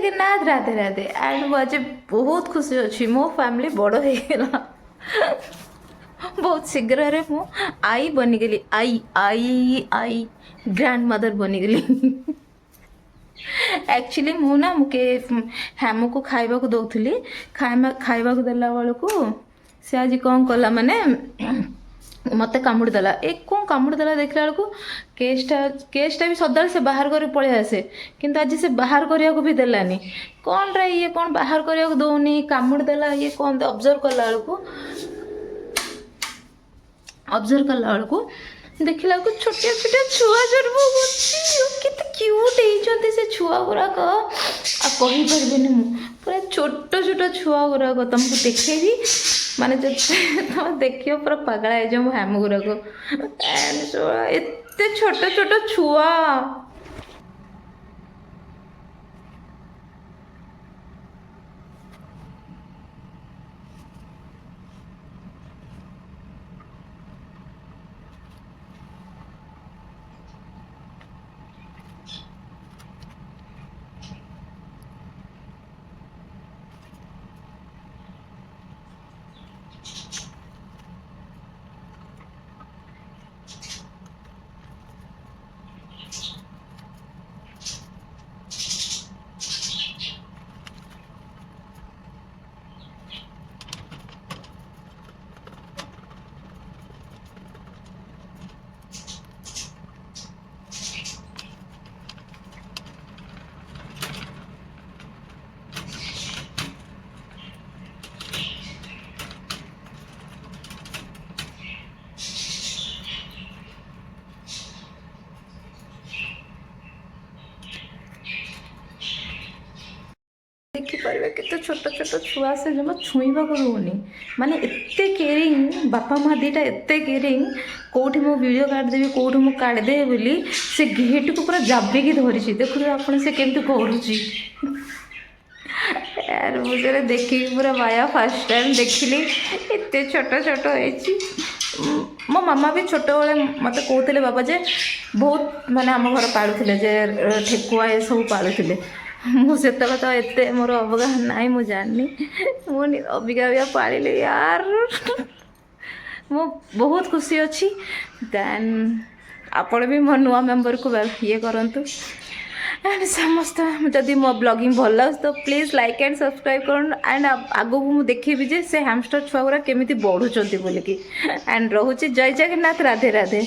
Jagannath Radhe Radhe and मुझे बहुत खुशी अच्छी मो फैमिली बड़ हो गला बहुत शीघ्र रे मु आई बनीगली आई आई आई ग्रैंड मदर बनीगली एक्चुअली मु ना मुके हेमु को खाइबा को दउथली खाइबा को देला बेलू से आज कौन कला माने मत कामुड़ी देला एक कौन कामुड़ी देला देखला बेलू केसटा भी सदा से बाहर कर पळे आसे किंतु आज से बाहर करिया को भी देलानी कौन रे ये कौन बाहर करिया को दउनी कामुड़ी देला ये कौन ऑब्जर्व कला बेलू ऑब्जर्व कला बेलू देखला को छोटे छोटे छुआ जन्म केते क्यूट होइछन्ते से छुआ गुराक आ कहि परबेनी मु पूरा छोट छोट छुआ गुराक तुमको देखेबी माने जब तुम देखियो पूरा पगला है जो हेम गुराक एते छोट छोट छुआ देखिपारे केते छोट छोट छुआ से जमा छुईबा करूनी माने एत्ते केयरिंग बापा माँ दीटा एत्ते केयरिंग कोठी मो वीडियो काट देबी कोठी मो काट दे बोली से गेट को पूरा जाबिकी धरिछि देखु आपण से केमती करूछि यार मुझे देखी पूरा माया फर्स्ट टाइम देखिली एत्ते छोट छोट होइछि मो मामा भी छोट बेले मत कहते बाबा जे बहुत माने आम घर पालुले जे ठेकुआ ये सब पालुले मुझे तो एते मोर अवगाह नाई मु जानी मुझे अबिका अबिका पालिले यार मु बहुत खुशी अच्छी देन आपण भी मो नुआ मेंबर को ये करंतु एंड समस्त जदि मो ब्लॉगिंग भल लगे तो प्लीज लाइक एंड सब्सक्राइब कर एंड आगो को देखी जे से हैमस्टर छुआ गुरा केमिति बढ़ुचंती बोलिकी एंड रहूची जय जगन्नाथ राधे राधे।